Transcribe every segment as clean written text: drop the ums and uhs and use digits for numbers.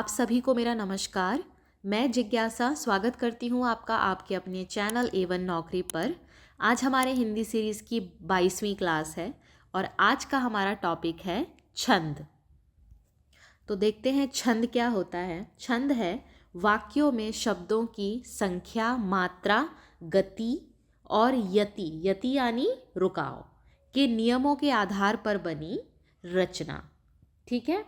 आप सभी को मेरा नमस्कार। मैं जिज्ञासा स्वागत करती हूँ आपका आपके अपने चैनल A1 नौकरी पर। आज हमारे हिंदी सीरीज़ की 22वीं क्लास है और आज का हमारा टॉपिक है छंद। तो देखते हैं छंद क्या होता है। छंद है वाक्यों में शब्दों की संख्या, मात्रा, गति और यति यति यानी रुकाव के नियमों के आधार पर बनी रचना। ठीक है,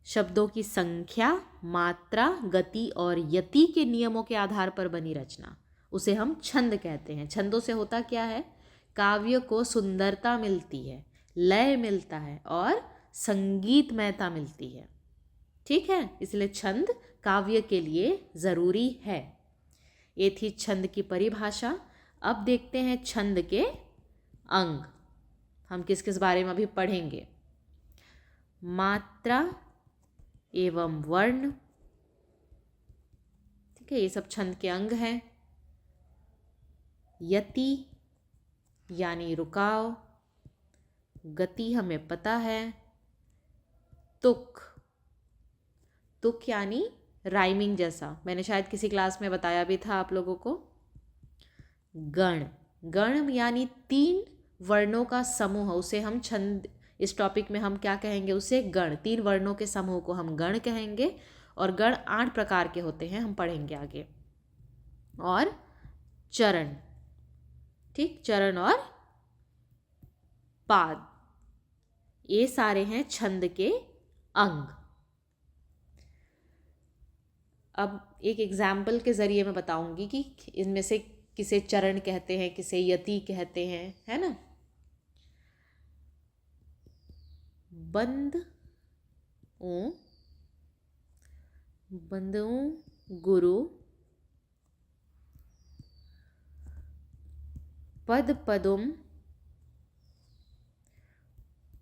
शब्दों की संख्या, मात्रा, गति और यति के नियमों के आधार पर बनी रचना, उसे हम छंद कहते हैं। छंदों से होता क्या है, काव्य को सुंदरता मिलती है, लय मिलता है और संगीतमयता मिलती है। ठीक है, इसलिए छंद काव्य के लिए ज़रूरी है। ये थी छंद की परिभाषा। अब देखते हैं छंद के अंग। हम किस किस बारे में अभी पढ़ेंगे। मात्रा एवं वर्ण, ठीक है, ये सब छंद के अंग हैं। यति यानी रुकाव, गति हमें पता है, तुक, तुक यानी राइमिंग जैसा, मैंने शायद किसी क्लास में बताया भी था आप लोगों को। गण, गण यानी 3 वर्णों का समूह, उसे हम छंद, इस टॉपिक में हम क्या कहेंगे, उसे गण, 3 वर्णों के समूह को हम गण कहेंगे। और गण 8 प्रकार के होते हैं, हम पढ़ेंगे आगे। और चरण, ठीक, चरण और पाद, ये सारे हैं छंद के अंग। अब एक एग्जाम्पल के ज़रिए मैं बताऊंगी कि इनमें से किसे चरण कहते हैं, किसे यति कहते हैं, है ना। बंद ऊ, बंदू गुरु, पद पदुम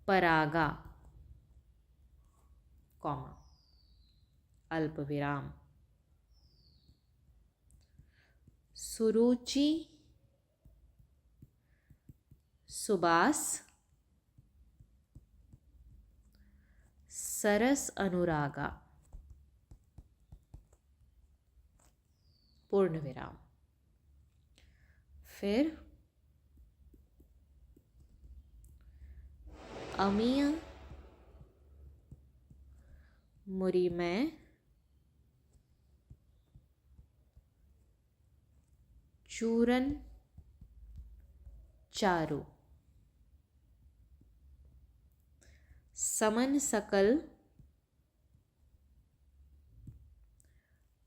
परागा, कॉमा, अल्प विराम, सुरुचि, सुबास, सरस अनुरागा, पूर्ण विराम। फिर अमीय, मुरीमय, चूरन, चारु, समन सकल,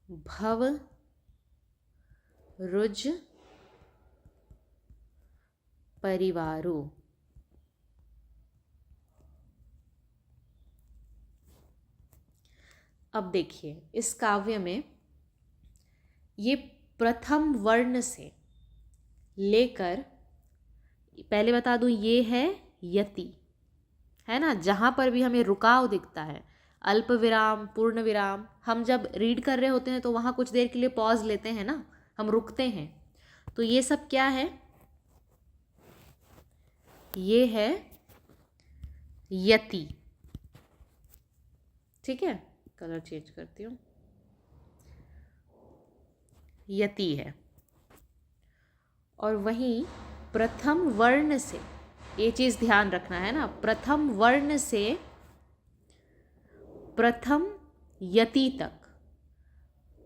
भव, रुज, परिवारु। अब देखिए, इस काव्य में ये प्रथम वर्ण से लेकर, पहले बता दूं, ये है यति, है ना, जहाँ पर भी हमें रुकाव दिखता है, अल्प विराम, पूर्ण विराम, हम जब रीड कर रहे होते हैं तो वहाँ कुछ देर के लिए पॉज लेते हैं ना, हम रुकते हैं, तो ये सब क्या है, ये है यति। ठीक है, कलर चेंज करती हूँ, यति है। और वहीं प्रथम वर्ण से, ये चीज़ ध्यान रखना है ना, प्रथम वर्ण से प्रथम यति तक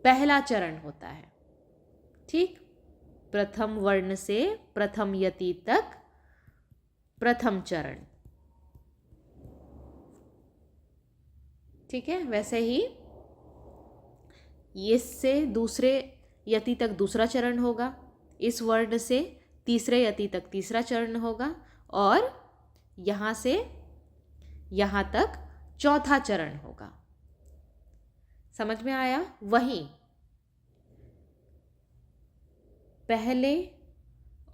पहला चरण होता है। ठीक, प्रथम वर्ण से प्रथम यति तक प्रथम चरण। ठीक है, वैसे ही इससे दूसरे यति तक दूसरा चरण होगा, इस वर्ण से तीसरे यति तक तीसरा चरण होगा, और यहाँ से यहाँ तक चौथा चरण होगा। समझ में आया। वहीं पहले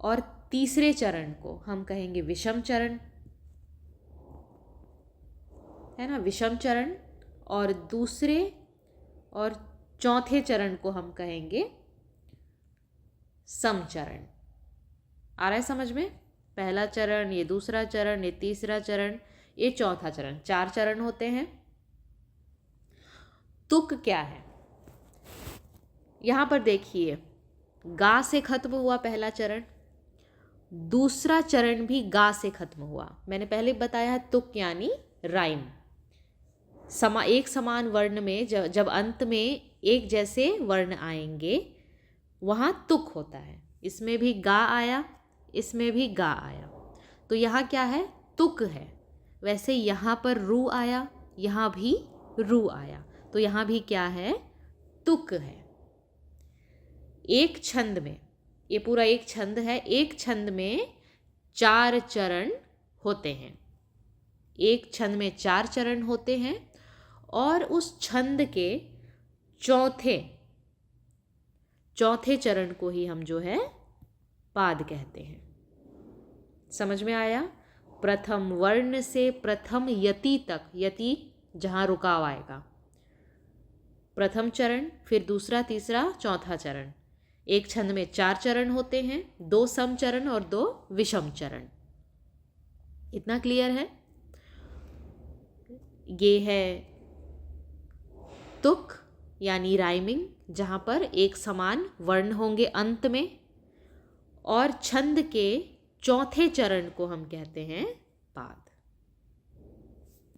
और तीसरे चरण को हम कहेंगे विषम चरण, है ना, विषम चरण, और दूसरे और चौथे चरण को हम कहेंगे समचरण। आ रहा है समझ में, पहला चरण, ये दूसरा चरण, ये तीसरा चरण, ये चौथा चरण, 4 चरण होते हैं। तुक क्या है? यहाँ पर देखिए, गा से खत्म हुआ पहला चरण, दूसरा चरण भी गा से खत्म हुआ। मैंने पहले बताया है तुक यानी राइम। एक समान वर्ण में जब अंत में एक जैसे वर्ण आएंगे वहाँ तुक होता है। इसमें भी गा आया, इसमें भी गा आया, तो यहाँ क्या है? तुक है। वैसे यहाँ पर रू आया, यहाँ भी रू आया, तो यहाँ भी क्या है? तुक है। एक छंद में, ये पूरा एक छंद है, एक छंद में 4 चरण होते हैं। एक छंद में 4 चरण होते हैं और उस छंद के चौथे चरण को ही हम जो है पाद कहते हैं। समझ में आया? प्रथम वर्ण से प्रथम यति तक, यति जहाँ रुकाव आएगा, प्रथम चरण, फिर दूसरा, तीसरा, चौथा चरण। एक छंद में 4 चरण होते हैं, 2 सम चरण और 2 विषम चरण। इतना क्लियर है? ये है तुक यानी राइमिंग, जहाँ पर एक समान वर्ण होंगे अंत में, और छंद के चौथे चरण को हम कहते हैं पाद।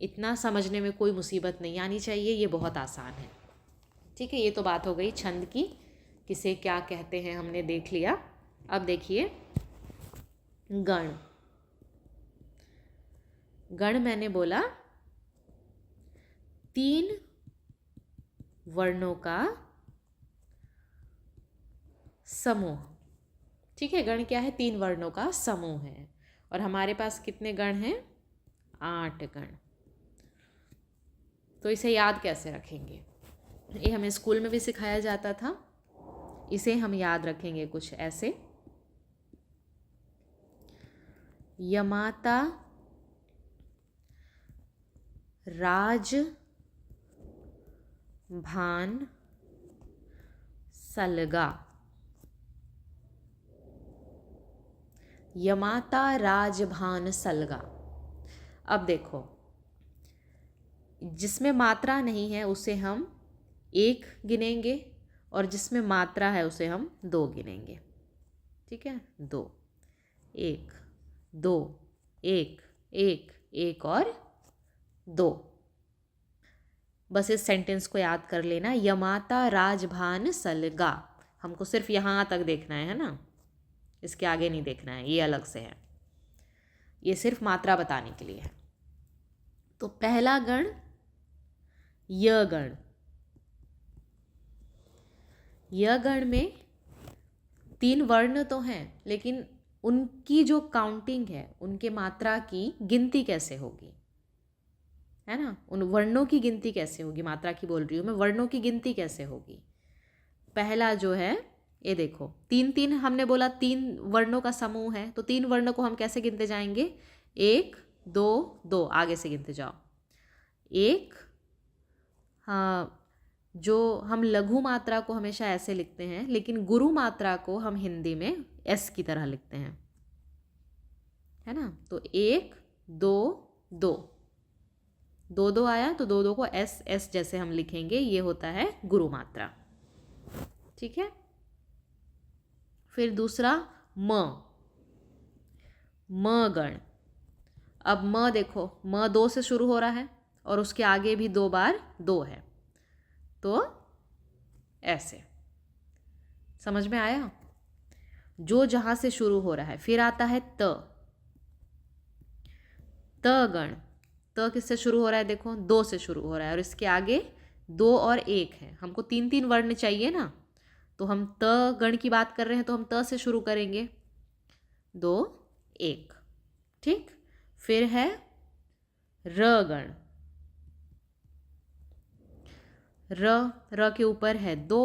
इतना समझने में कोई मुसीबत नहीं आनी चाहिए, ये बहुत आसान है। ठीक है, ये तो बात हो गई छंद की, किसे क्या कहते हैं हमने देख लिया। अब देखिए गण। गण मैंने बोला 3 वर्णों का समूह। ठीक है, गण क्या है? 3 वर्णों का समूह है। और हमारे पास कितने गण हैं? 8 गण। तो इसे याद कैसे रखेंगे? ये हमें स्कूल में भी सिखाया जाता था। इसे हम याद रखेंगे कुछ ऐसे। यमाता, राज, भान, सलगा। यमाता, राज, भान, सलगा। अब देखो, जिसमें मात्रा नहीं है उसे हम 1 गिनेंगे, और जिसमें मात्रा है उसे हम 2 गिनेंगे। ठीक है, 2, 1, 2, 1, 1, 1 और 2। बस इस सेंटेंस को याद कर लेना, यमाता, राजभान, सलगा। हमको सिर्फ यहाँ तक देखना है ना, इसके आगे नहीं देखना है, ये अलग से है। ये सिर्फ मात्रा बताने के लिए है। तो पहला गण य गण। य गण में 3 वर्ण तो हैं, लेकिन उनकी जो काउंटिंग है, उनके मात्रा की गिनती कैसे होगी, है ना? उन वर्णों की गिनती कैसे होगी? मात्रा की बोल रही हूँ मैं, वर्णों की गिनती कैसे होगी? पहला जो है, ये देखो, 3 हमने बोला 3 वर्णों का समूह है, तो 3 वर्णों को हम कैसे गिनते जाएंगे? 1, 2, 2, आगे से गिनते जाओ। 1, हाँ, जो हम लघु मात्रा को हमेशा ऐसे लिखते हैं, लेकिन गुरु मात्रा को हम हिंदी में एस की तरह लिखते हैं, है ना? तो 1, 2, 2, 2, 2 आया, तो 2, 2 को एस एस जैसे हम लिखेंगे, ये होता है गुरु मात्रा। ठीक है, फिर दूसरा म गण। अब म देखो, म 2 से शुरू हो रहा है और उसके आगे भी 2 बार 2 है, तो ऐसे। समझ में आया? जो जहाँ से शुरू हो रहा है। फिर आता है त गण। त किससे शुरू हो रहा है? देखो, 2 से शुरू हो रहा है और इसके आगे 2 और 1 है। हमको 3 वर्ण चाहिए ना, तो हम त गण की बात कर रहे हैं, तो हम त से शुरू करेंगे, 2, 1। ठीक, फिर है र गण। र के ऊपर है 2,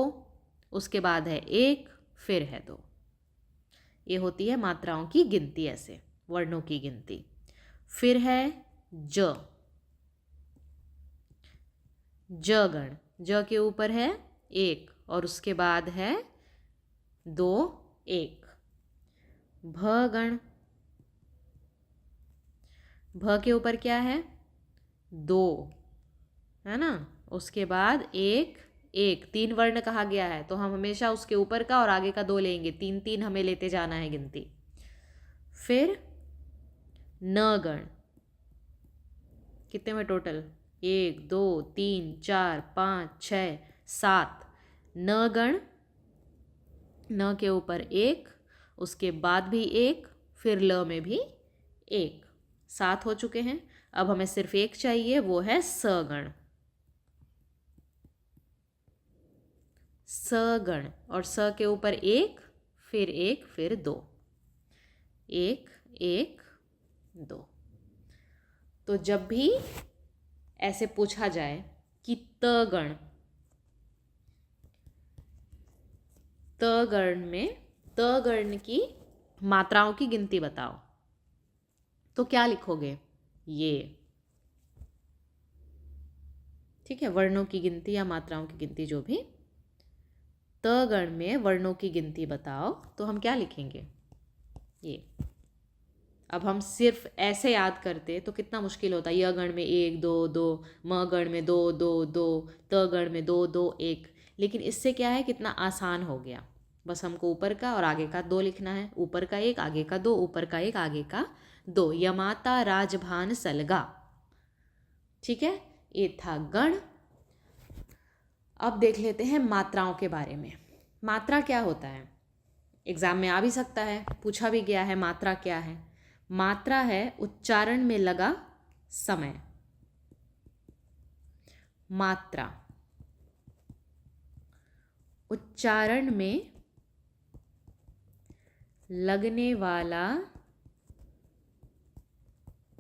उसके बाद है 1, फिर है 2। ये होती है मात्राओं की गिनती, ऐसे वर्णों की गिनती। फिर है ज गण। ज के ऊपर है 1 और उसके बाद है 2, 1। भ गण। भ के ऊपर क्या है? 2, है ना? उसके बाद एक एक, 3 वर्ण कहा गया है तो हम हमेशा उसके ऊपर का और आगे का 2 लेंगे, 3 3 हमें लेते जाना है गिनती। फिर न गण, कितने में टोटल, 1 2 3 4 5 6 7, न गण, न के ऊपर एक, उसके बाद भी एक, फिर ल में भी एक, 7 हो चुके हैं। अब हमें सिर्फ एक चाहिए, वो है सगण। सगण, और स के ऊपर एक, फिर 2, 1 1 2। तो जब भी ऐसे पूछा जाए कि तगण, तगण में तगण की मात्राओं की गिनती बताओ, तो क्या लिखोगे, ये। ठीक है, वर्णों की गिनती या मात्राओं की गिनती जो भी। तगण में वर्णों की गिनती बताओ, तो हम क्या लिखेंगे, ये। अब हम सिर्फ ऐसे याद करते तो कितना मुश्किल होता, य गण में 1 2 2, म गण में 2 2 2, त गण में 2 2 1। लेकिन इससे क्या है, कितना आसान हो गया। बस हमको ऊपर का और आगे का 2 लिखना है, ऊपर का 1 आगे का 2, ऊपर का 1 आगे का 2। यमाता राजभान सलगा। ठीक है, ये था गण। अब देख लेते हैं मात्राओं के बारे में। मात्रा क्या होता है, एग्जाम में आ भी सकता है, पूछा भी गया है, मात्रा क्या है। मात्रा है उच्चारण में लगा समय। मात्रा उच्चारण में लगने वाला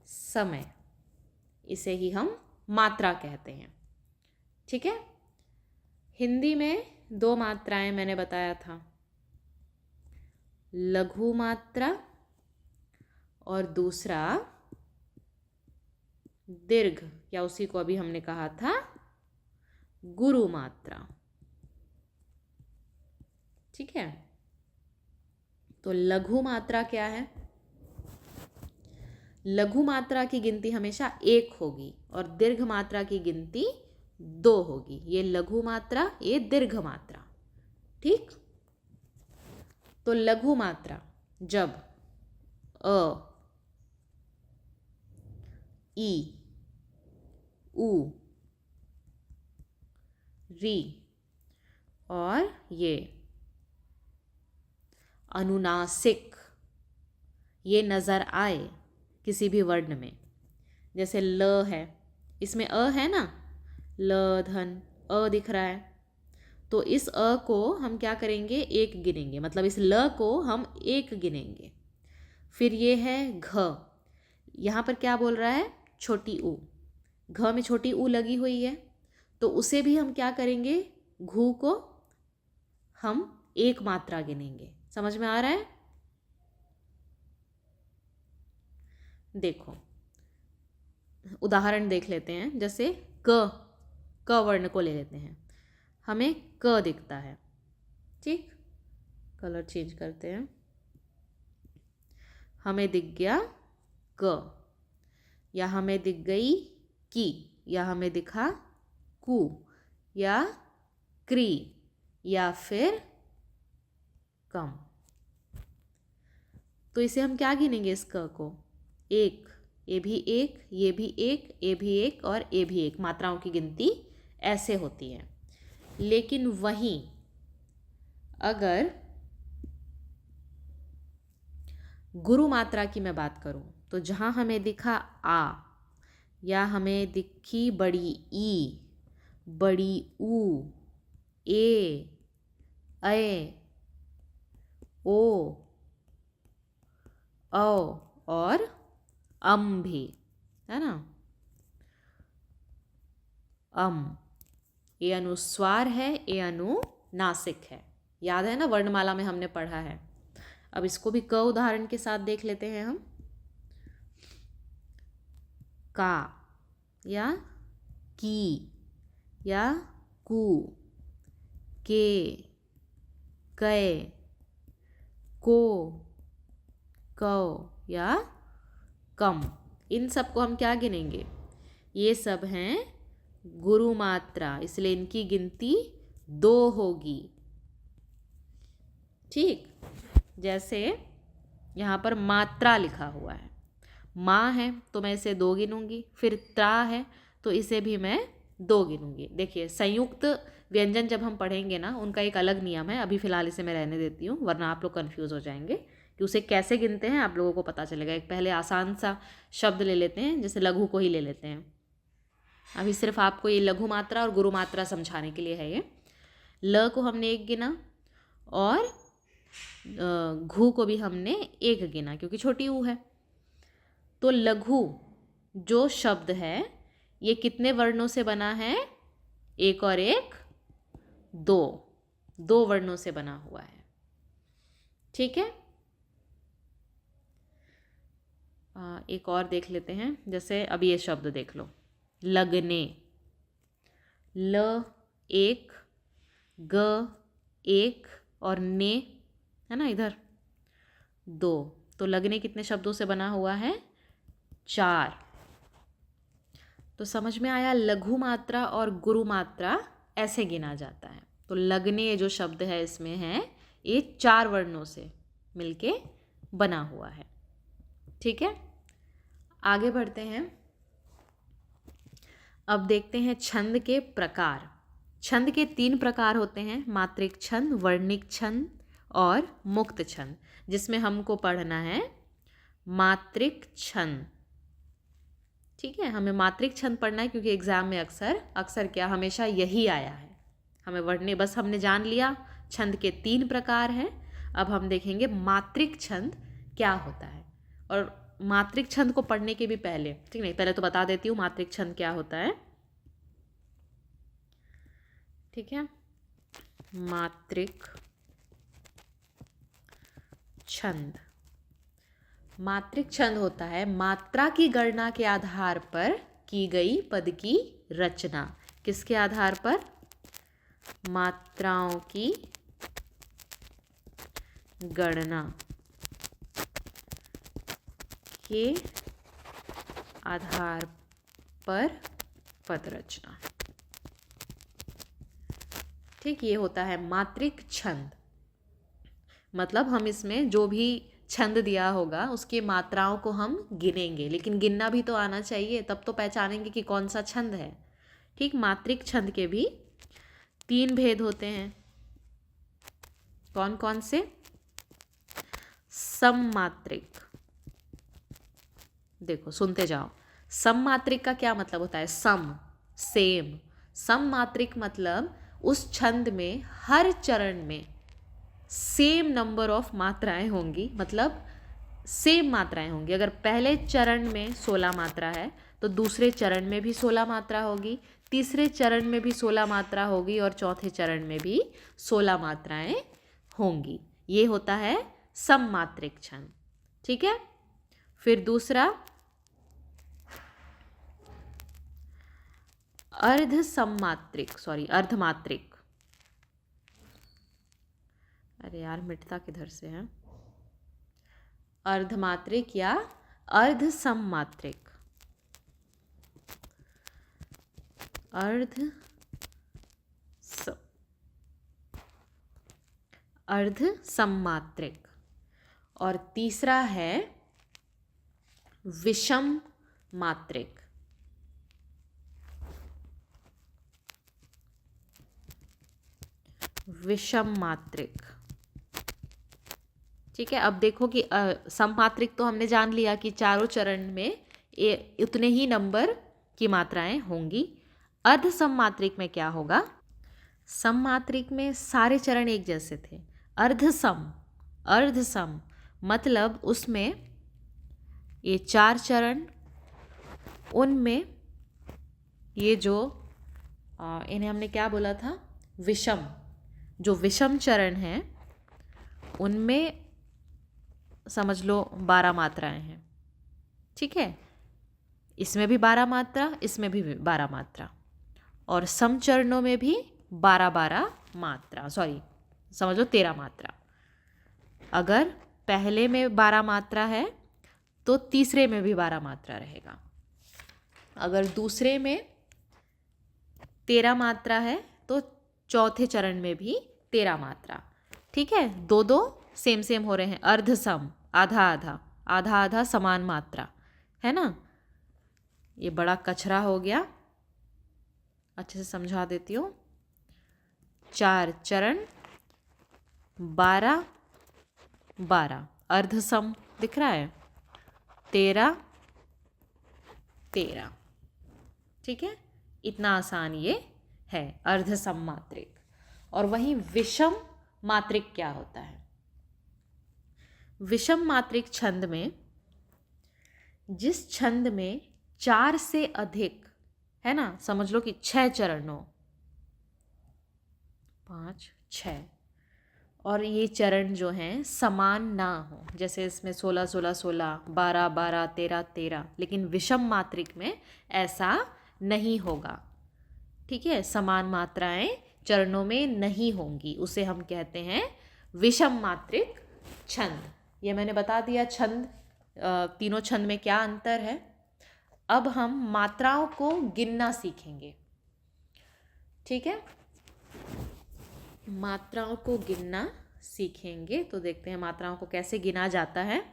समय, इसे ही हम मात्रा कहते हैं। ठीक है, हिंदी में 2 मात्राएं मैंने बताया था, लघु मात्रा और दूसरा दीर्घ, या उसी को अभी हमने कहा था गुरु मात्रा। ठीक है, तो लघु मात्रा क्या है, लघु मात्रा की गिनती हमेशा 1 होगी और दीर्घ मात्रा की गिनती 2 होगी। ये लघु मात्रा, ये दीर्घ मात्रा। ठीक, तो लघु मात्रा जब अ, ई, उ, री और ये अनुनासिक ये नज़र आए किसी भी वर्ण में, जैसे ल है, इसमें अ है ना, ल धन अ दिख रहा है, तो इस अ को हम क्या करेंगे, 1 गिनेंगे, मतलब इस ल को हम 1 गिनेंगे। फिर ये है घ, यहाँ पर क्या बोल रहा है, छोटी ऊ, घ में छोटी ऊ लगी हुई है, तो उसे भी हम क्या करेंगे, घू को हम 1 मात्रा गिनेंगे। समझ में आ रहा है? देखो उदाहरण देख लेते हैं, जैसे क वर्ण को ले लेते हैं, हमें क दिखता है। ठीक, कलर चेंज करते हैं, हमें दिख गया क, या हमें दिख गई की, या हमें दिखा कु, या क्री, या फिर कम। तो इसे हम क्या गिनेंगे, इस क को 1, ये भी 1, ये भी 1, ये भी 1 और ये भी 1। मात्राओं की गिनती ऐसे होती है। लेकिन वहीं अगर गुरु मात्रा की मैं बात करूं, तो जहां हमें दिखा आ, या हमें दिखी बड़ी ई, बड़ी ऊ, ए, ओ, औ और अम भी, है ना, अम, ये अनुस्वार है, ये अनुनासिक है। याद है ना, वर्णमाला में हमने पढ़ा है। अब इसको भी क उदाहरण के साथ देख लेते हैं हम। का, या की, या कु, के, कै, को, कौ या कम, इन सब को हम क्या गिनेंगे, ये सब हैं गुरु मात्रा, इसलिए इनकी गिनती 2 होगी। ठीक, जैसे यहाँ पर मात्रा लिखा हुआ है, माँ है तो मैं इसे 2 गिनूंगी, फिर त्रा है तो इसे भी मैं 2 गिनूंगी। देखिए संयुक्त व्यंजन जब हम पढ़ेंगे ना, उनका एक अलग नियम है, अभी फ़िलहाल इसे मैं रहने देती हूँ वरना आप लोग कन्फ्यूज़ हो जाएंगे कि उसे कैसे गिनते हैं, आप लोगों को पता चलेगा। एक पहले आसान सा शब्द ले लेते हैं, जैसे लघु को ही ले लेते हैं। अभी सिर्फ आपको ये लघु मात्रा और गुरु मात्रा समझाने के लिए है ये। ल को हमने 1 गिना और घू को भी हमने 1 गिना क्योंकि छोटी ऊ है। तो लघु जो शब्द है ये कितने वर्णों से बना है? 1 और 1 2 वर्णों से बना हुआ है। ठीक है, एक और देख लेते हैं। जैसे अब ये शब्द देख लो, लगने, ल 1, ग 1 और ने है ना इधर 2, तो लगने कितने शब्दों से बना हुआ है? 4। तो समझ में आया, लघु मात्रा और गुरु मात्रा ऐसे गिना जाता है। तो लगने जो शब्द है इसमें है ये 4 वर्णों से मिलके बना हुआ है। ठीक है, आगे बढ़ते हैं। अब देखते हैं छंद के प्रकार। छंद के 3 प्रकार होते हैं, मात्रिक छंद, वर्णिक छंद और मुक्त छंद, जिसमें हमको पढ़ना है मात्रिक छंद। ठीक है, हमें मात्रिक छंद पढ़ना है क्योंकि एग्जाम में अक्सर क्या हमेशा यही आया है। हमें वर्णने, बस हमने जान लिया छंद के 3 प्रकार हैं। अब हम देखेंगे मात्रिक छंद क्या होता है। और मात्रिक छंद को पढ़ने के भी पहले, ठीक नहीं, पहले तो बता देती हूँ मात्रिक छंद क्या होता है। ठीक है, मात्रिक छंद, मात्रिक छंद होता है मात्रा की गणना के आधार पर की गई पद की रचना। किसके आधार पर? मात्राओं की गणना के आधार पर पद रचना। ठीक, ये होता है मात्रिक छंद। मतलब हम इसमें जो भी छंद दिया होगा उसकी मात्राओं को हम गिनेंगे, लेकिन गिनना भी तो आना चाहिए, तब तो पहचानेंगे कि कौन सा छंद है। ठीक, मात्रिक छंद के भी 3 भेद होते हैं। कौन कौन से? सममात्रिक, देखो सुनते जाओ। सममात्रिक का क्या मतलब होता है? सम, सेम। सममात्रिक मतलब उस छंद में हर चरण में सेम नंबर ऑफ मात्राएं होंगी, मतलब सेम मात्राएं होंगी। अगर पहले चरण में 16 मात्रा है तो दूसरे चरण में भी 16 मात्रा होगी, तीसरे चरण में भी 16 मात्रा होगी और चौथे चरण में भी 16 मात्राएं होंगी। ये होता है सममात्रिक छंद। ठीक है, फिर दूसरा अर्धमात्रिक। अरे यार मिटता किधर से है? अर्धमात्रिक या अर्धसममात्रिक। अर्धसममात्रिक। और तीसरा है विषम मात्रिक। विषम मात्रिक। ठीक है, अब देखो कि सममात्रिक तो हमने जान लिया कि चारों चरण में उतने ही नंबर की मात्राएं होंगी। अर्धसममात्रिक में क्या होगा? सममात्रिक में सारे चरण एक जैसे थे। अर्धसम मतलब उसमें ये 4 चरण, उनमें ये जो इन्हें हमने क्या बोला था? विषम। जो विषम चरण हैं उनमें समझ लो 12 मात्राएं हैं। ठीक है, इसमें भी 12 मात्रा, इसमें भी 12 मात्रा, और समचरणों में भी 12 मात्रा, समझ लो 13 मात्रा। अगर पहले में 12 मात्रा है तो तीसरे में भी 12 मात्रा रहेगा। अगर दूसरे में 13 मात्रा है तो चौथे चरण में भी 13 मात्रा। ठीक है, दो दो सेम सेम हो रहे हैं, अर्ध सम, आधा आधा, आधा आधा समान मात्रा, है ना। ये बड़ा कचरा हो गया, अच्छे से समझा देती हूँ। 4 चरण, 12 12, अर्ध सम दिख रहा है, 13 13। ठीक है, इतना आसान ये है अर्ध सम मात्रिक। और वहीं विषम मात्रिक क्या होता है? विषम मात्रिक छंद में जिस छंद में 4 से अधिक, है ना, समझ लो कि 6 चरणों, 5 6, और ये चरण जो हैं समान ना हो, जैसे इसमें 16 16 16, 12 12, 13 13, लेकिन विषम मात्रिक में ऐसा नहीं होगा। ठीक है, समान मात्राएं चरणों में नहीं होंगी, उसे हम कहते हैं विषम मात्रिक छंद। ये मैंने बता दिया छंद, तीनों छंद में क्या अंतर है। अब हम मात्राओं को गिनना सीखेंगे। ठीक है, मात्राओं को गिनना सीखेंगे, तो देखते हैं मात्राओं को कैसे गिना जाता है।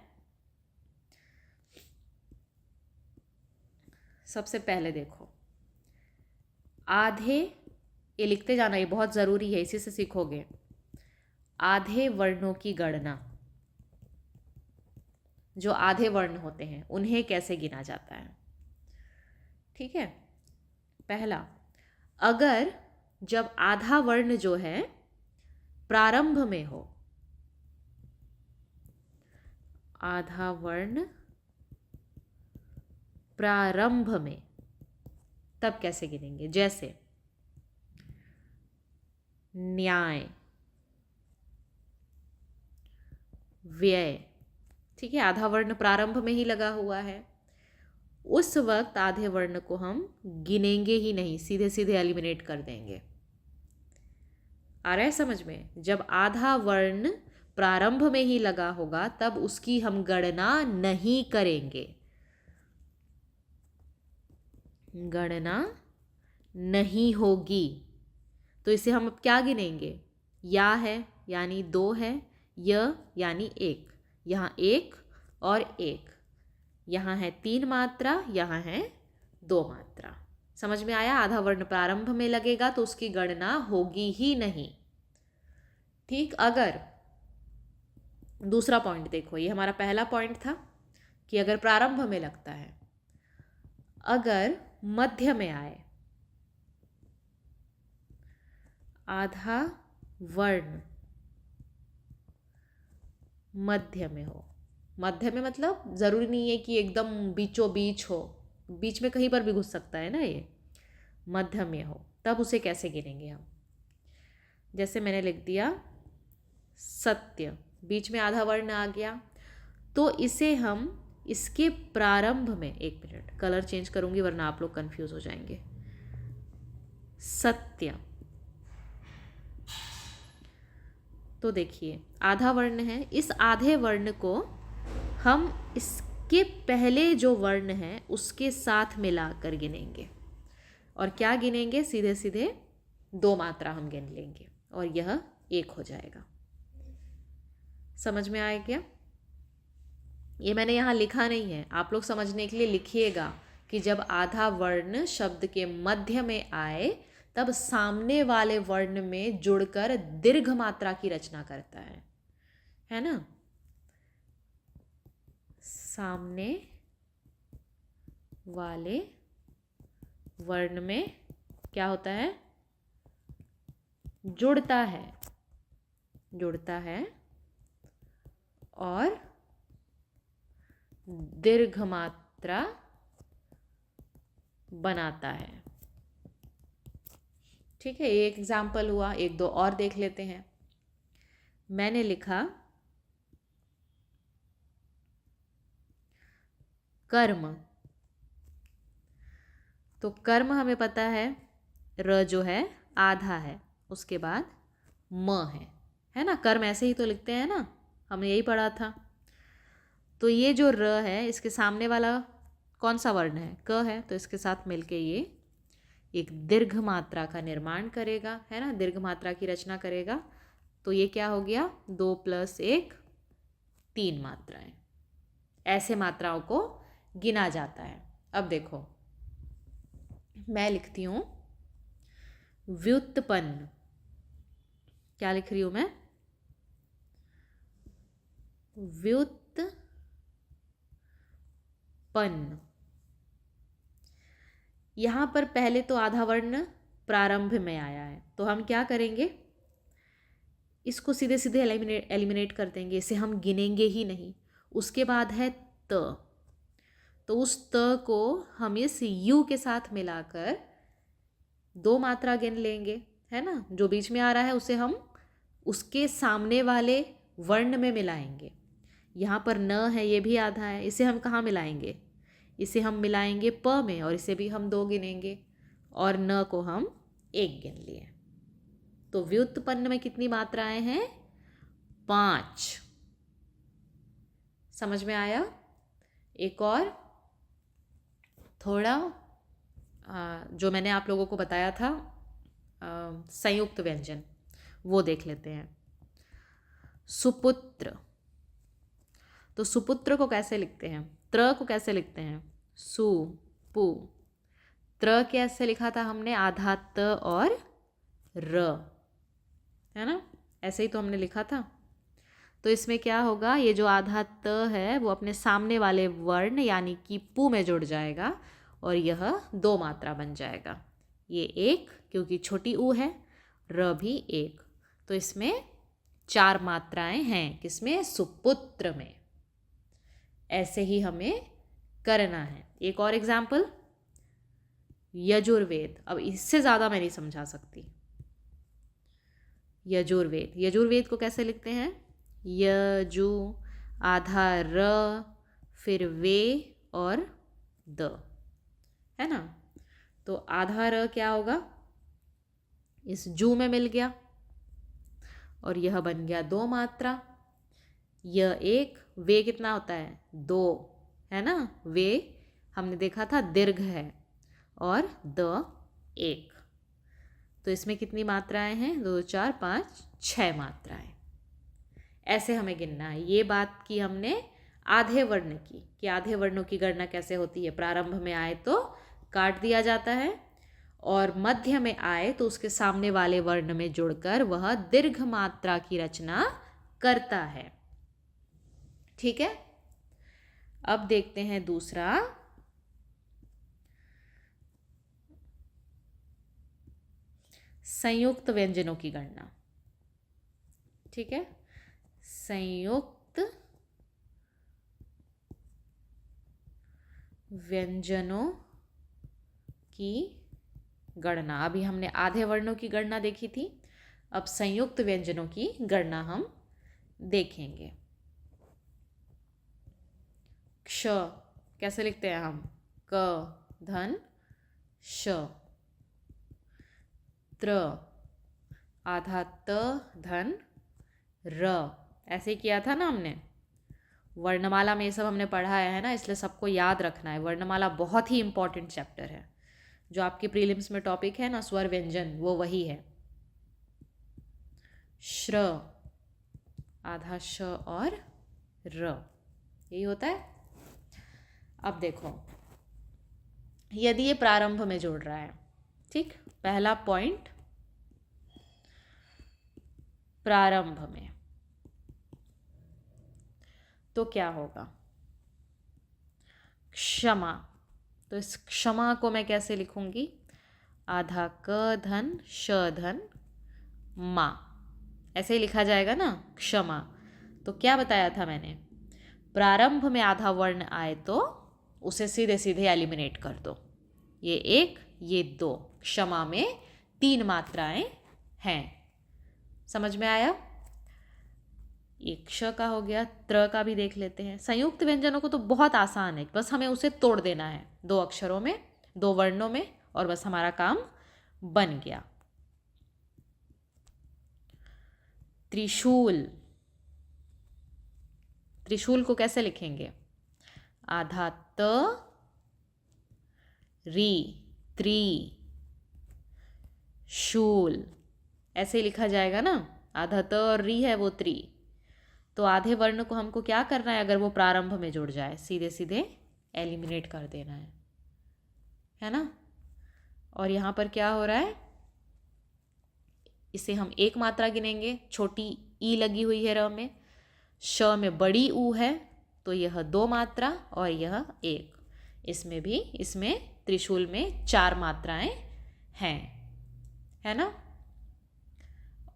सबसे पहले देखो, आधे, ये लिखते जाना, ये बहुत ज़रूरी है, इसी से सीखोगे। आधे वर्णों की गणना, जो आधे वर्ण होते हैं उन्हें कैसे गिना जाता है। ठीक है, पहला, अगर जब आधा वर्ण जो है प्रारंभ में हो, आधा वर्ण प्रारंभ में, तब कैसे गिनेंगे? जैसे न्याय, व्यय। ठीक है, आधा वर्ण प्रारंभ में ही लगा हुआ है, उस वक्त आधे वर्ण को हम गिनेंगे ही नहीं, सीधे सीधे एलिमिनेट कर देंगे। आ रहा है समझ में? जब आधा वर्ण प्रारंभ में ही लगा होगा तब उसकी हम गणना नहीं करेंगे, गणना नहीं होगी। तो इसे हम अब क्या गिनेंगे? या है यानी 2 है, य यानी 1, यहाँ 1 और 1, यहाँ है 3 मात्रा, यहाँ है 2 मात्रा। समझ में आया? आधा वर्ण प्रारंभ में लगेगा तो उसकी गणना होगी ही नहीं। ठीक, अगर दूसरा पॉइंट देखो, ये हमारा पहला पॉइंट था कि अगर प्रारंभ में लगता है, अगर मध्य में आए, आधा वर्ण मध्य में हो, मध्य में मतलब ज़रूरी नहीं है कि एकदम बीचों बीच हो, बीच में कहीं पर भी घुस सकता है ना, ये मध्य में हो, तब उसे कैसे गिनेंगे हम? जैसे मैंने लिख दिया सत्य, बीच में आधा वर्ण आ गया, तो इसे हम इसके प्रारंभ में, एक मिनट कलर चेंज करूंगी वरना आप लोग कंफ्यूज हो जाएंगे। सत्य, तो देखिए आधा वर्ण है, इस आधे वर्ण को हम इसके पहले जो वर्ण है उसके साथ मिलाकर गिनेंगे। और क्या गिनेंगे? सीधे सीधे 2 मात्रा हम गिन लेंगे और यह 1 हो जाएगा। समझ में आया क्या? ये मैंने यहाँ लिखा नहीं है, आप लोग समझने के लिए लिखिएगा कि जब आधा वर्ण शब्द के मध्य में आए तब सामने वाले वर्ण में जुड़कर दीर्घ मात्रा की रचना करता है ना। सामने वाले वर्ण में क्या होता है? जुड़ता है और दीर्घ मात्रा बनाता है। ठीक है, ये एक एग्जाम्पल हुआ, 1 2 और देख लेते हैं। मैंने लिखा कर्म, तो कर्म हमें पता है र जो है आधा है, उसके बाद म है ना। कर्म ऐसे ही तो लिखते हैं ना, हमने यही पढ़ा था। तो ये जो र है इसके सामने वाला कौन सा वर्ण है? क है, तो इसके साथ मिलके ये एक दीर्घ मात्रा का निर्माण करेगा, है ना, दीर्घ मात्रा की रचना करेगा। तो ये क्या हो गया, 2 + 1 3 मात्राएं। ऐसे मात्राओं को गिना जाता है। अब देखो मैं लिखती हूँ व्युत्पन्न। क्या लिख रही हूँ मैं, व्युत्पन्न। यहाँ पर पहले तो आधा वर्ण प्रारंभ में आया है, तो हम क्या करेंगे, इसको सीधे सीधे एलिमिनेट कर देंगे, इसे हम गिनेंगे ही नहीं। उसके बाद है त, तो उस त को हम इस यू के साथ मिलाकर 2 मात्रा गिन लेंगे, है ना। जो बीच में आ रहा है उसे हम उसके सामने वाले वर्ण में मिलाएंगे। यहाँ पर न है, ये भी आधा है, इसे हम कहाँ मिलाएंगे, इसे हम मिलाएंगे प में, और इसे भी हम 2 गिनेंगे, और न को हम 1 गिन लिए। तो व्युत्पन्न में कितनी मात्राएं हैं, 5। समझ में आया। एक और थोड़ा जो मैंने आप लोगों को बताया था संयुक्त व्यंजन, वो देख लेते हैं। सुपुत्र, तो सुपुत्र को कैसे लिखते हैं, त्र को कैसे लिखते हैं, सु पु। त्र कैसे लिखा था हमने, आधा त और र, है ना, ऐसे ही तो हमने लिखा था। तो इसमें क्या होगा, ये जो आधा त है वो अपने सामने वाले वर्ण यानी कि पु में जुड़ जाएगा और यह 2 मात्रा बन जाएगा। ये 1 क्योंकि छोटी ऊ है, र भी 1, तो इसमें 4 मात्राएं हैं। किसमें, सुपुत्र में। ऐसे ही हमें करना है। एक और एग्जाम्पल, यजुर्वेद। अब इससे ज़्यादा मैं नहीं समझा सकती। यजुर्वेद, यजुर्वेद को कैसे लिखते हैं, यजु आधा र फिर वे और द, है ना। तो आधा र क्या होगा, इस जू में मिल गया और यह बन गया 2 मात्रा। यह 1, वे कितना होता है, 2, है ना। वे हमने देखा था दीर्घ है, और द 1। तो इसमें कितनी मात्राएं हैं, 2 4 5 6 मात्राएं। ऐसे हमें गिनना है। ये बात की हमने आधे वर्ण की, कि आधे वर्णों की गणना कैसे होती है। प्रारंभ में आए तो काट दिया जाता है, और मध्य में आए तो उसके सामने वाले वर्ण में जुड़कर वह दीर्घ मात्रा की रचना करता है। ठीक है। अब देखते हैं दूसरा, संयुक्त व्यंजनों की गणना। ठीक है, संयुक्त व्यंजनों की गणना। अभी हमने आधे वर्णों की गणना देखी थी, अब संयुक्त व्यंजनों की गणना हम देखेंगे। क्ष कैसे लिखते हैं हम, क धन श। त्र आधा त धन र, ऐसे किया था ना हमने। वर्णमाला में ये सब हमने पढ़ा है ना, इसलिए सबको याद रखना है। वर्णमाला बहुत ही इंपॉर्टेंट चैप्टर है। जो आपके प्रीलिम्स में टॉपिक है ना, स्वर व्यंजन, वो वही है। श्र आधा श और र, यही होता है। अब देखो, यदि ये प्रारंभ में जुड़ रहा है, ठीक, पहला पॉइंट प्रारंभ में, तो क्या होगा, क्षमा। तो इस क्षमा को मैं कैसे लिखूंगी, आधा क धन श धन मा, ऐसे ही लिखा जाएगा ना, क्षमा। तो क्या बताया था मैंने, प्रारंभ में आधा वर्ण आए तो उसे सीधे सीधे एलिमिनेट कर दो। ये 1 ये 2, क्षमा में 3 मात्राएं हैं। समझ में आया। एक क्ष का हो गया, त्र का भी देख लेते हैं। संयुक्त व्यंजनों को तो बहुत आसान है, बस हमें उसे तोड़ देना है 2 अक्षरों में, 2 वर्णों में, और बस हमारा काम बन गया। त्रिशूल, त्रिशूल को कैसे लिखेंगे, आधा त री, त्रि, शूल, ऐसे लिखा जाएगा ना। आधा त और री है वो त्री, तो आधे वर्ण को हमको क्या करना है, अगर वो प्रारंभ में जुड़ जाए सीधे सीधे एलिमिनेट कर देना है ना। और यहाँ पर क्या हो रहा है, इसे हम एक मात्रा गिनेंगे, छोटी ई लगी हुई है र में, श में बड़ी ऊ है तो यह 2 मात्रा और यह 1। इसमें भी, इसमें त्रिशूल में 4 मात्राएं हैं, है ना।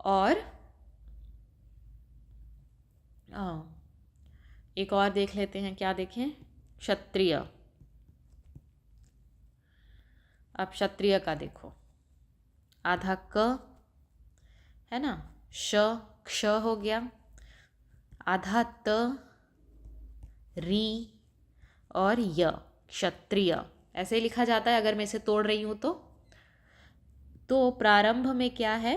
और एक और देख लेते हैं, क्या देखें, क्षत्रिय। अब क्षत्रिय का देखो, आधा क है ना, श क्ष हो गया, आधा त री और य, क्षत्रिय ऐसे लिखा जाता है अगर मैं इसे तोड़ रही हूं तो प्रारंभ में क्या है,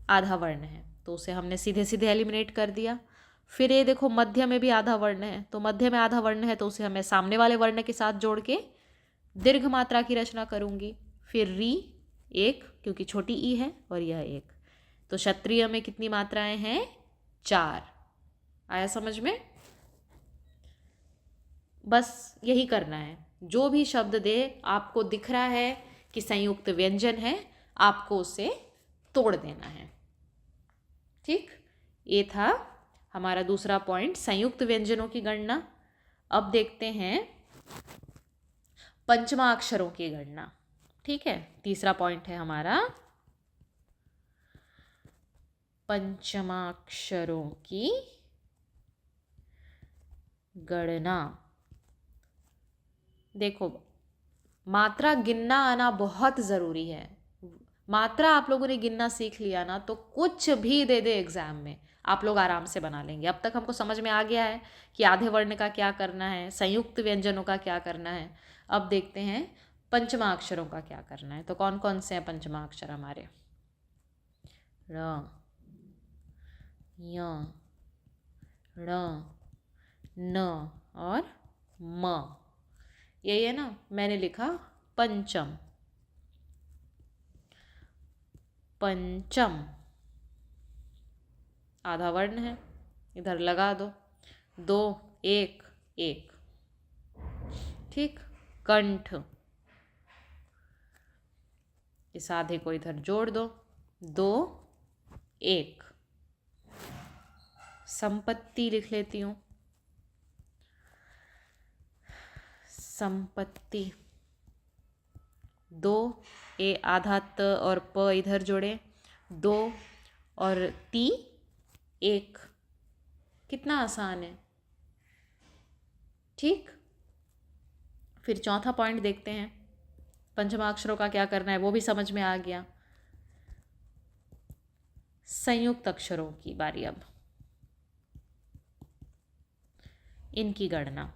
आधा वर्ण है, तो उसे हमने सीधे सीधे एलिमिनेट कर दिया। फिर ये देखो मध्य में भी आधा वर्ण है, तो मध्य में आधा वर्ण है तो उसे हमें सामने वाले वर्ण के साथ जोड़ के दीर्घ मात्रा की रचना करूंगी। फिर री 1, क्योंकि छोटी ई है, और यह 1, तो क्षत्रिय में कितनी मात्राएं हैं, 4। आया समझ में। बस यही करना है, जो भी शब्द दे आपको दिख रहा है कि संयुक्त व्यंजन है, आपको उसे तोड़ देना है। ठीक, ये था हमारा दूसरा पॉइंट, संयुक्त व्यंजनों की गणना। अब देखते हैं पंचमाक्षरों की गणना। ठीक है, तीसरा पॉइंट है हमारा पंचमाक्षरों की गणना। देखो, मात्रा गिनना आना बहुत ज़रूरी है। मात्रा आप लोगों ने गिनना सीख लिया ना तो कुछ भी दे दे एग्ज़ाम में आप लोग आराम से बना लेंगे। अब तक हमको समझ में आ गया है कि आधे वर्ण का क्या करना है, संयुक्त व्यंजनों का क्या करना है। अब देखते हैं पंचमाक्षरों का क्या करना है। तो कौन कौन से हैं पंचमाक्षर हमारे, र, य, ण, न और म। यही है ना, मैंने लिखा पंचम, पंचम आधा वर्ण है, इधर लगा दो, 2 1 1। ठीक, कंठ, इस आधे को इधर जोड़ दो, 2 1। संपत्ति लिख लेती हूँ, संपत्ति 2 ए, आधा त और प इधर जोड़े, 2 और ती 1। कितना आसान है। ठीक, फिर चौथा पॉइंट देखते हैं, पंचमाक्षरों का क्या करना है वो भी समझ में आ गया। संयुक्त अक्षरों की बारी, अब इनकी गणना।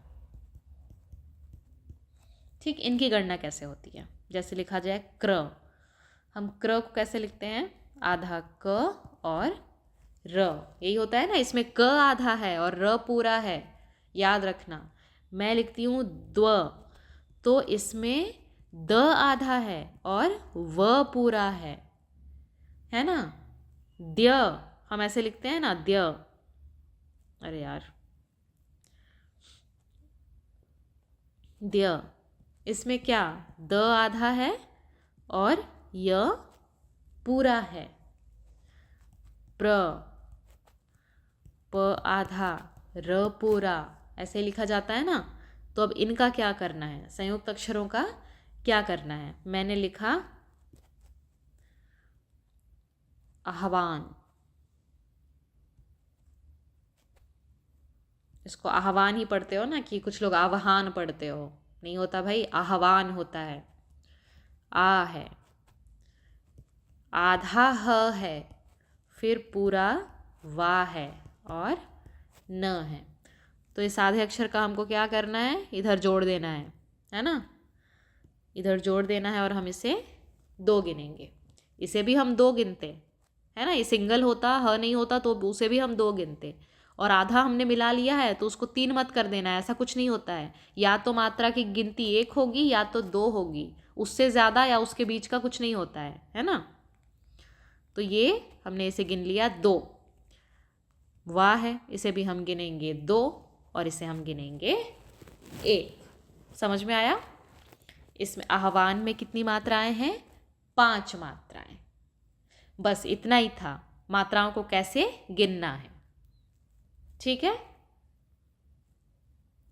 ठीक, इनकी गणना कैसे होती है, जैसे लिखा जाए क्र, हम क्र को कैसे लिखते हैं, आधा क और र, यही होता है ना। इसमें क आधा है और र पूरा है, याद रखना। मैं लिखती हूँ द्व, तो इसमें द आधा है और व पूरा है ना। द्य हम ऐसे लिखते हैं ना, द्य, अरे यार, द्य, इसमें क्या, द आधा है और य पूरा है। प्र, प आधा, र पूरा, ऐसे लिखा जाता है ना। तो अब इनका क्या करना है, संयुक्त अक्षरों का क्या करना है। मैंने लिखा आह्वान, इसको आह्वान ही पढ़ते हो ना, कि कुछ लोग आह्वान पढ़ते हो, नहीं होता भाई, आह्वान होता है। आ है, आधा ह है, फिर पूरा वा है और न है। तो इस आधे अक्षर का हमको क्या करना है, इधर जोड़ देना है ना, इधर जोड़ देना है और हम इसे 2 गिनेंगे। इसे भी हम 2 गिनते है ना, ये सिंगल होता, ह नहीं होता तो उसे भी हम 2 गिनते। और आधा हमने मिला लिया है तो उसको 3 मत कर देना है, ऐसा कुछ नहीं होता है। या तो मात्रा की गिनती 1 होगी या तो 2 होगी, उससे ज़्यादा या उसके बीच का कुछ नहीं होता है ना। तो ये हमने इसे गिन लिया 2। वाह है, इसे भी हम गिनेंगे 2 और इसे हम गिनेंगे 1। समझ में आया? इसमें आह्वान में कितनी मात्राएं हैं? 5 मात्राएं। बस इतना ही था, मात्राओं को कैसे गिनना है। ठीक है,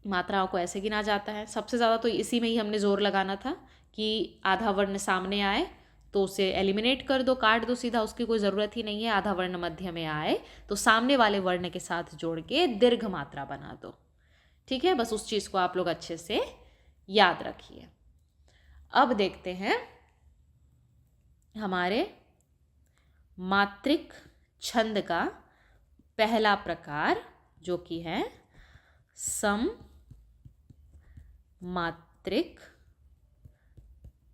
मात्राओं को ऐसे गिना जाता है। सबसे ज़्यादा तो इसी में ही हमने जोर लगाना था कि आधा वर्ण सामने आए तो उसे एलिमिनेट कर दो, काट दो सीधा, उसकी कोई ज़रूरत ही नहीं है। आधा वर्ण मध्य में आए तो सामने वाले वर्ण के साथ जोड़ के दीर्घ मात्रा बना दो। ठीक है, बस उस चीज़ को आप लोग अच्छे से याद रखिए। अब देखते हैं हमारे मात्रिक छंद का पहला प्रकार, जो कि है सममात्रिक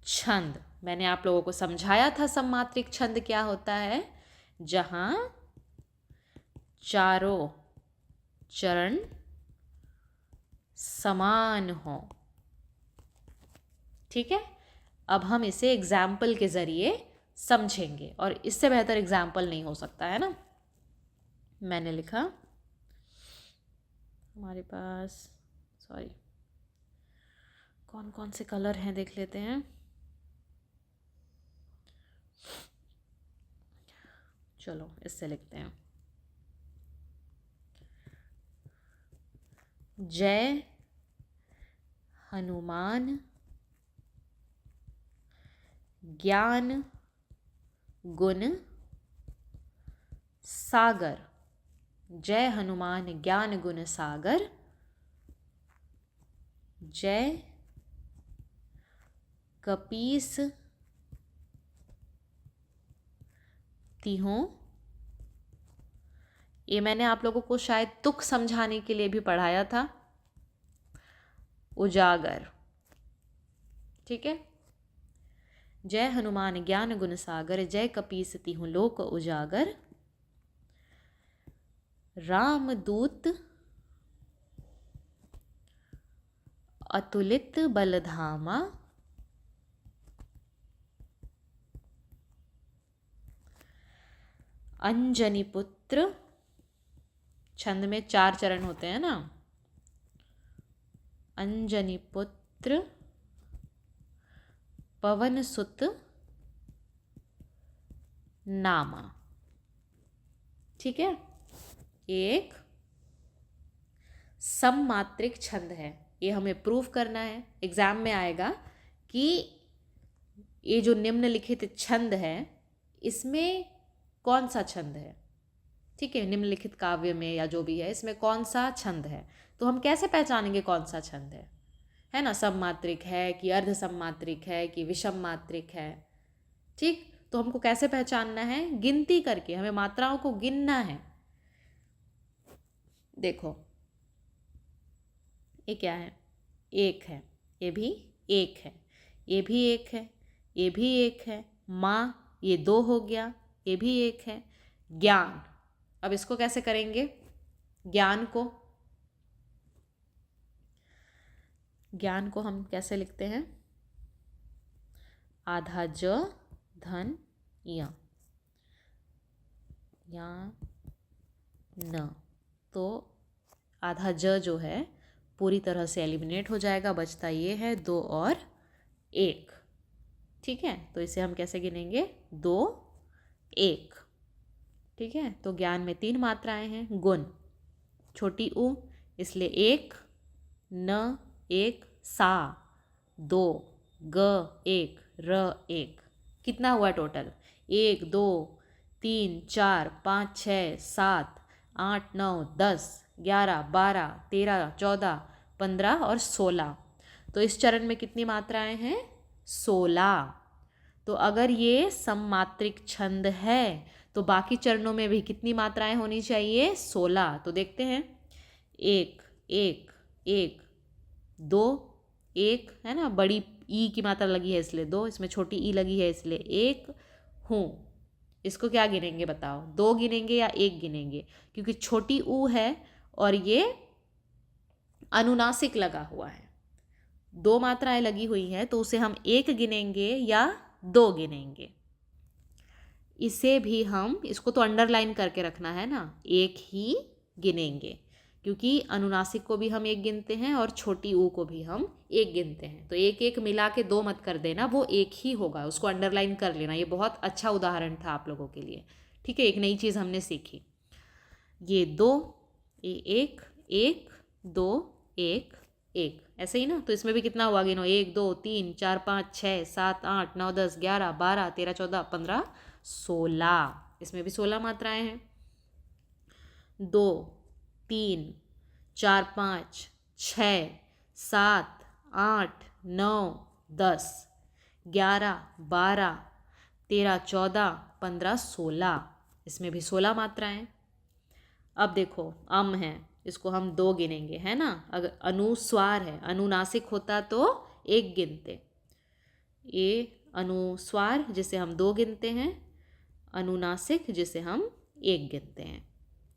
छंद। मैंने आप लोगों को समझाया था सममात्रिक छंद क्या होता है, जहां चारों चरण समान हो। ठीक है, अब हम इसे एग्जाम्पल के ज़रिए समझेंगे और इससे बेहतर एग्जाम्पल नहीं हो सकता है ना। मैंने लिखा हमारे पास, सॉरी, कौन कौन से कलर हैं देख लेते हैं। चलो इससे लिखते हैं, जय हनुमान ज्ञान गुण सागर। जय हनुमान ज्ञान गुण सागर। जय कपीस तिहों। ये मैंने आप लोगों को शायद तुक समझाने के लिए भी पढ़ाया था, उजागर। ठीक है, जय हनुमान ज्ञान गुण सागर, जय कपीस तिहुँ लोक उजागर। रामदूत अतुलित बलधामा। अंजनी पुत्र, छंद में 4 चरण होते हैं ना। अंजनी पुत्र पवन सुत नामा। ठीक है, एक सममात्रिक छंद है। ये हमें प्रूव करना है, एग्जाम में आएगा कि ये जो निम्नलिखित छंद है इसमें कौन सा छंद है। ठीक है, निम्नलिखित काव्य में या जो भी है इसमें कौन सा छंद है। तो हम कैसे पहचानेंगे कौन सा छंद है ना, सममात्रिक है कि अर्ध सममात्रिक है कि विषम मात्रिक है। ठीक, तो हमको कैसे पहचानना है? गिनती करके, हमें मात्राओं को गिनना है। देखो ये क्या है, 1 है, ये भी 1 है, ये भी 1 है, ये भी 1 है। माँ, ये 2 हो गया, ये भी 1 है। ज्ञान, अब इसको कैसे करेंगे? ज्ञान को हम कैसे लिखते हैं? आधा ज धन या न, तो आधा ज जो है पूरी तरह से एलिमिनेट हो जाएगा, बचता ये है 2 और 1। ठीक है, तो इसे हम कैसे गिनेंगे? 2 1। ठीक है, तो ज्ञान में 3 मात्राएं हैं। गुण, छोटी ऊ, इसलिए 1, न 1, सा 2, ग 1, र 1। कितना हुआ टोटल? 1 2 3 4 5 6 7 8 9 10 11 12 13 14 15 और 16। तो इस चरण में कितनी मात्राएं हैं? 16। तो अगर ये सममात्रिक छंद है तो बाकी चरणों में भी कितनी मात्राएं होनी चाहिए? 16। तो देखते हैं, 1 1 1 2 1 है ना, बड़ी ई की मात्रा लगी है इसलिए 2, इसमें छोटी ई लगी है इसलिए 1 हूँ। इसको क्या गिनेंगे बताओ, 2 गिनेंगे या 1 गिनेंगे? क्योंकि छोटी ऊ है और ये अनुनासिक लगा हुआ है, 2 मात्राएं लगी हुई हैं, तो उसे हम 1 गिनेंगे या 2 गिनेंगे? इसे भी हम, इसको तो अंडरलाइन करके रखना है ना, 1 ही गिनेंगे, क्योंकि अनुनासिक को भी हम 1 गिनते हैं और छोटी ऊ को भी हम 1 गिनते हैं। तो 1 1 मिला के 2 मत कर देना, वो 1 ही होगा, उसको अंडरलाइन कर लेना। ये बहुत अच्छा उदाहरण था आप लोगों के लिए, ठीक है, एक नई चीज़ हमने सीखी। ये 2, ये 1 1 2 1 1, ऐसे ही ना। तो इसमें भी कितना हुआ, गिनो, 1 2 3 4 5 6 7 8 9 10 11 12 13 14 15 16, इसमें भी 16 मात्राएं हैं। 2 3 4 5 6 7 8 9 10 11 12 13 14 15 16, इसमें भी 16 मात्राएं। अब देखो अम है, इसको हम 2 गिनेंगे, है ना। अगर अनुस्वार है, अनुनासिक होता तो 1 गिनते। ये अनुस्वार जिसे हम 2 गिनते हैं, अनुनासिक जिसे हम 1 गिनते हैं,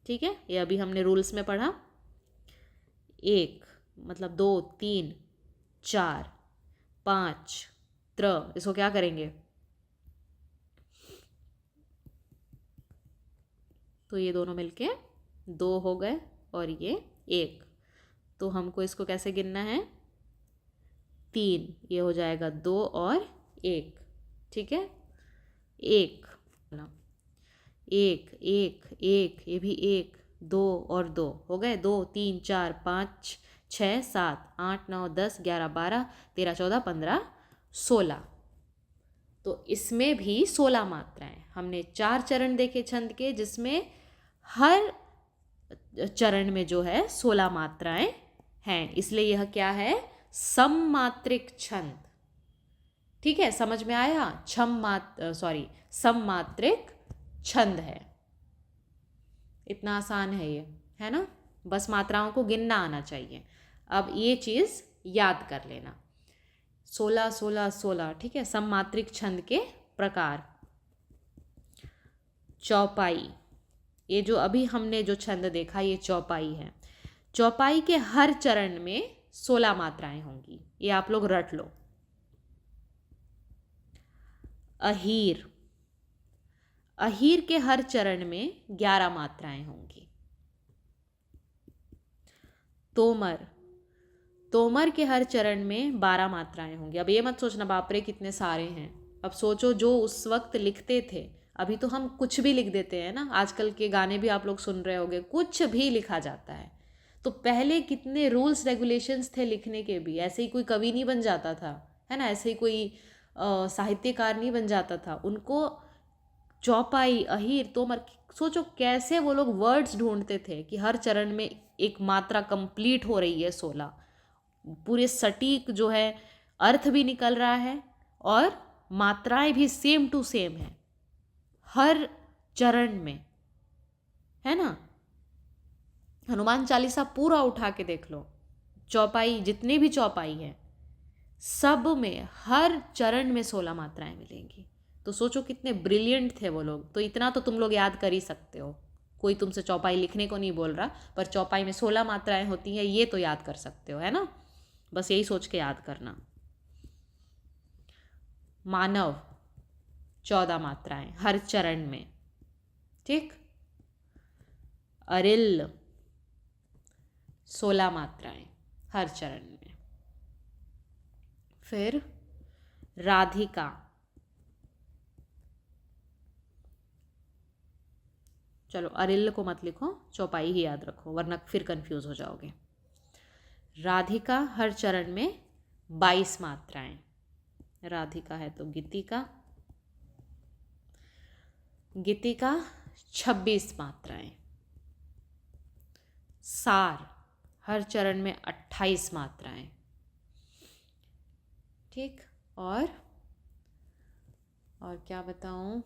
ठीक है। ये अभी हमने रूल्स में पढ़ा। 1 मतलब 2 3 4 5 त्र, इसको क्या करेंगे, तो ये दोनों मिलके 2 हो गए और ये 1, तो हमको इसको कैसे गिनना है, 3, ये हो जाएगा 2 और 1, ठीक है। 1 1 1 1, ये भी 1 2 और 2 हो गए, 2 3 4 5 6 7 8 9 10 11 12 13 14 15 16, तो इसमें भी 16 मात्राएं। हमने 4 चरण देखे छंद के, जिसमें हर चरण में जो है 16 मात्राएं हैं, इसलिए यह क्या है, सममात्रिक छंद, ठीक है। समझ में आया, सममात्रिक छंद है। इतना आसान है ये, है ना, बस मात्राओं को गिनना आना चाहिए। अब ये चीज़ याद कर लेना, 16 16 16, ठीक है। सममात्रिक छंद के प्रकार, चौपाई, ये जो अभी हमने जो छंद देखा ये चौपाई है। चौपाई के हर चरण में 16 मात्राएं होंगी, ये आप लोग रट लो। अहीर, अहीर के हर चरण में 11 मात्राएं होंगी। तोमर, तोमर के हर चरण में 12 मात्राएं होंगी। अब ये मत सोचना बाप रे कितने सारे हैं, अब सोचो जो उस वक्त लिखते थे, अभी तो हम कुछ भी लिख देते हैं ना, आजकल के गाने भी आप लोग सुन रहे होंगे, कुछ भी लिखा जाता है। तो पहले कितने रूल्स रेगुलेशंस थे लिखने के भी, ऐसे ही कोई कवि नहीं बन जाता था, है ना, ऐसे ही कोई साहित्यकार नहीं बन जाता था। उनको चौपाई, अहीर, तोमर, सोचो कैसे वो लोग वर्ड्स ढूंढते थे कि हर चरण में एक मात्रा कंप्लीट हो रही है, 16, पूरे सटीक जो है अर्थ भी निकल रहा है और मात्राएं भी सेम टू सेम है हर चरण में, है ना। हनुमान चालीसा पूरा उठा के देख लो, चौपाई जितने भी चौपाई है सब में हर चरण में 16 मात्राएं मिलेंगी। तो सोचो कितने ब्रिलियंट थे वो लोग। तो इतना तो तुम लोग याद कर ही सकते हो, कोई तुमसे चौपाई लिखने को नहीं बोल रहा, पर चौपाई में 16 मात्राएं होती हैं ये तो याद कर सकते हो, है ना। बस यही सोच के याद करना। मानव, 14 मात्राएं हर चरण में, ठीक। अरिल, 16 मात्राएं हर चरण में। फिर राधिका, चलो अरिल को मत लिखो, चौपाई ही याद रखो वरना फिर कंफ्यूज हो जाओगे। राधिका हर चरण में 22 मात्राएं, राधिका है तो गीतिका, गीतिका 26 मात्राएं। सार हर चरण में 28 मात्राएं, ठीक। और क्या बताऊं,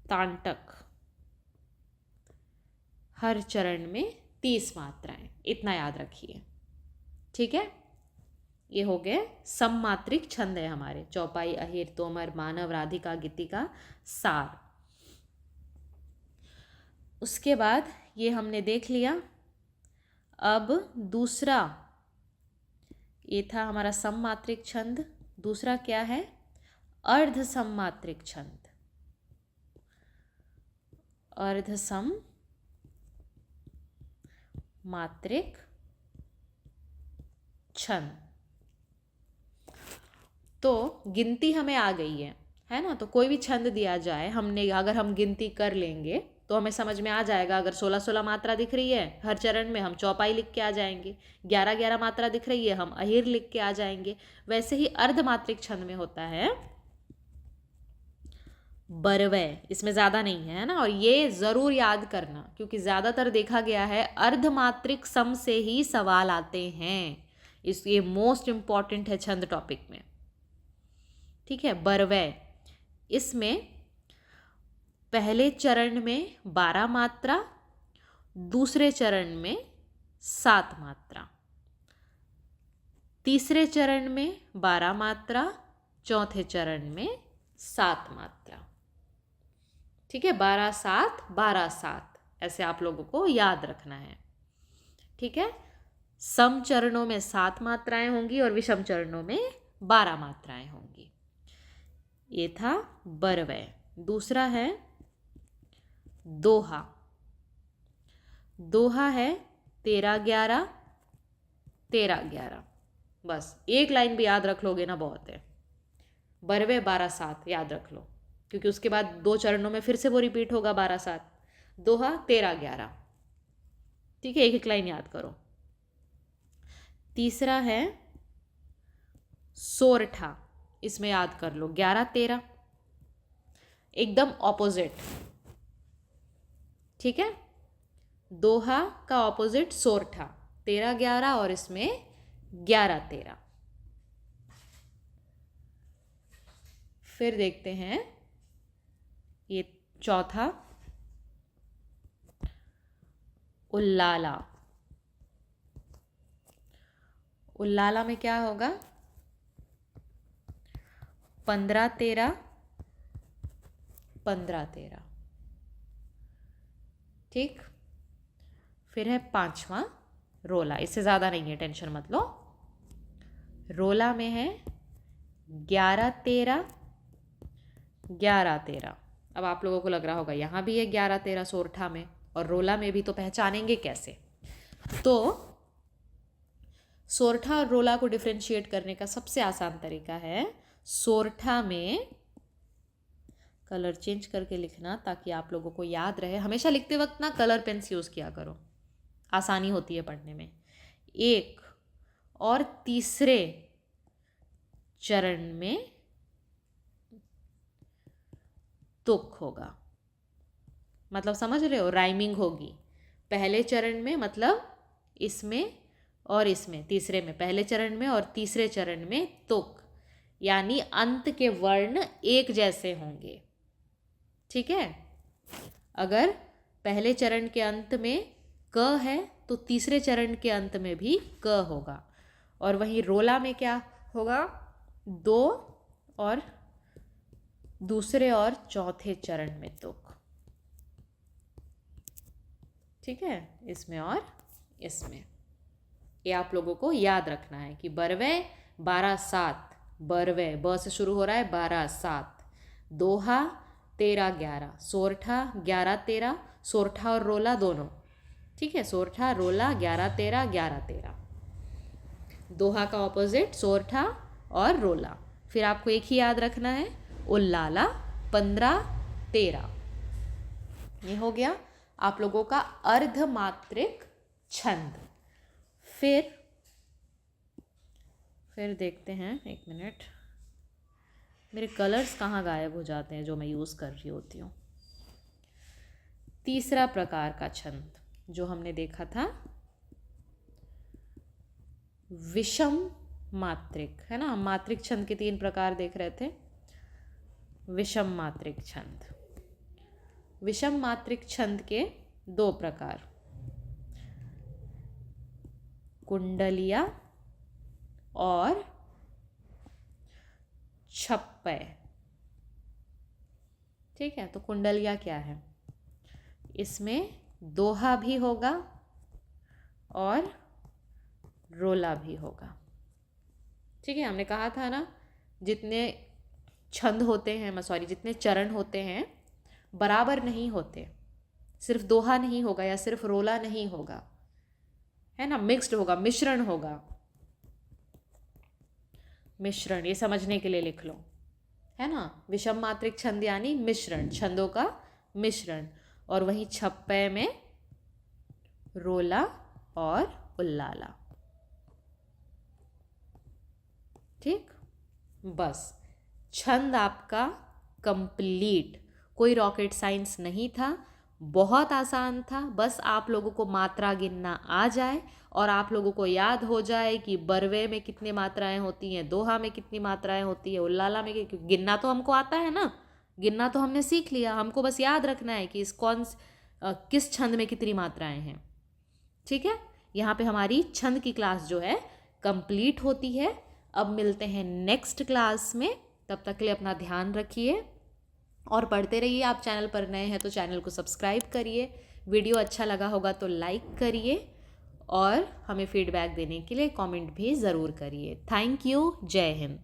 तांटक हर चरण में 30 मात्राएं, इतना याद रखिए, ठीक है। ये हो गए सममात्रिक छंद है हमारे, चौपाई, अहिर, तोमर, मानव, राधिका, गीतिका, सार। उसके बाद ये हमने देख लिया। अब दूसरा, ये था हमारा सममात्रिक छंद। दूसरा क्या है? अर्ध सममात्रिक छंद। अर्ध सममात्रिक छंद। तो गिनती हमें आ गई है ना। तो कोई भी छंद दिया जाए, हमने अगर हम गिनती कर लेंगे तो हमें समझ में आ जाएगा। अगर 16-16 मात्रा दिख रही है हर चरण में, हम चौपाई लिख के आ जाएंगे। 11-11 मात्रा दिख रही है, हम अहिर लिख के आ जाएंगे। वैसे ही अर्धमात्रिक छंद में होता है बरवय। इसमें ज़्यादा नहीं है ना। और ये ज़रूर याद करना, क्योंकि ज़्यादातर देखा गया है अर्धमात्रिक सम से ही सवाल आते हैं। ये मोस्ट इम्पॉर्टेंट है छंद टॉपिक में। ठीक है, बरवय। इसमें पहले चरण में 12 मात्रा, दूसरे चरण में 7 मात्रा, तीसरे चरण में 12 मात्रा, चौथे चरण में 7 मात्रा। ठीक है, 12-7, 12-7 ऐसे आप लोगों को याद रखना है। ठीक है, सम चरणों में 7 मात्राएं होंगी और विषम चरणों में 12 मात्राएं होंगी। ये था बरवय। दूसरा है दोहा। दोहा है 13-11, 13-11। बस एक लाइन भी याद रख लोगे ना, बहुत है। बरवय 12-7 याद रख लो, क्योंकि उसके बाद 2 चरणों में फिर से वो रिपीट होगा 12-7। दोहा 13-11। ठीक है, एक एक लाइन याद करो। तीसरा है सोरठा। इसमें याद कर लो 11-13, एकदम ऑपोजिट। ठीक है, दोहा का ऑपोजिट सोरठा, 13-11 और इसमें 11-13। फिर देखते हैं ये चौथा, उल्लाला। उल्लाला में क्या होगा? 15-13, 15-13। ठीक। फिर है पांचवा रोला। इससे ज़्यादा नहीं है, टेंशन मत लो। रोला में है 11-13, 11-13। अब आप लोगों को लग रहा होगा यहाँ भी है 11-13 सोरठा में, और रोला में भी, तो पहचानेंगे कैसे? तो सोरठा और रोला को डिफरेंशिएट करने का सबसे आसान तरीका है, सोरठा में कलर चेंज करके लिखना, ताकि आप लोगों को याद रहे। हमेशा लिखते वक्त ना कलर पेन्स यूज़ किया करो, आसानी होती है पढ़ने में। 1 और तीसरे चरण में तुक होगा। मतलब समझ रहे हो, राइमिंग होगी। पहले चरण में मतलब इसमें और इसमें, तीसरे में, पहले चरण में और तीसरे चरण में तुक, यानी अंत के वर्ण एक जैसे होंगे। ठीक है, अगर पहले चरण के अंत में क है तो तीसरे चरण के अंत में भी क होगा। और वहीं रोला में क्या होगा? 2 और दूसरे और चौथे चरण में तुक। ठीक है, इसमें और इसमें। ये आप लोगों को याद रखना है कि बरवय 12-7, बरवय ब से शुरू हो रहा है, 12-7। दोहा 13-11, सोरठा 11-13, सोरठा और रोला दोनों। ठीक है, सोरठा रोला 11-13, 11-13। दोहा का ऑपोजिट सोरठा और रोला। फिर आपको एक ही याद रखना है, उल्लाला 15-13। ये हो गया आप लोगों का अर्धमात्रिक छंद। फिर देखते हैं, एक मिनट, मेरे कलर्स कहाँ गायब हो जाते हैं जो मैं यूज़ कर रही होती हूँ। तीसरा प्रकार का छंद जो हमने देखा था, विषम मात्रिक, है ना। हम मात्रिक छंद के 3 प्रकार देख रहे थे। विषम मात्रिक छंद। विषम मात्रिक छंद के 2 प्रकार, कुंडलिया और छप्पय। ठीक है, तो कुंडलिया क्या है, इसमें दोहा भी होगा और रोला भी होगा। ठीक है, हमने कहा था ना जितने छंद होते हैं, सॉरी जितने चरण होते हैं बराबर नहीं होते, सिर्फ दोहा नहीं होगा या सिर्फ रोला नहीं होगा, है ना, मिक्स्ड होगा, मिश्रण होगा। मिश्रण, ये समझने के लिए लिख लो, है ना, विषम मात्रिक छंद यानी मिश्रण, छंदों का मिश्रण। और वहीं छप्पय में रोला और उल्लाला। ठीक, बस छंद आपका कंप्लीट, कोई रॉकेट साइंस नहीं था, बहुत आसान था। बस आप लोगों को मात्रा गिनना आ जाए और आप लोगों को याद हो जाए कि बरवे में कितनी मात्राएं होती हैं, दोहा में कितनी मात्राएं होती है, उल्लाला में गिनना तो हमको आता है ना, गिनना तो हमने सीख लिया, हमको बस याद रखना है कि किस छंद में कितनी मात्राएं हैं। ठीक है, यहाँ पे हमारी छंद की क्लास जो है कंप्लीट होती है। अब मिलते हैं नेक्स्ट क्लास में, तब तक के लिए अपना ध्यान रखिए और पढ़ते रहिए। आप चैनल पर नए हैं तो चैनल को सब्सक्राइब करिए, वीडियो अच्छा लगा होगा तो लाइक करिए और हमें फीडबैक देने के लिए कमेंट भी ज़रूर करिए। थैंक यू, जय हिंद।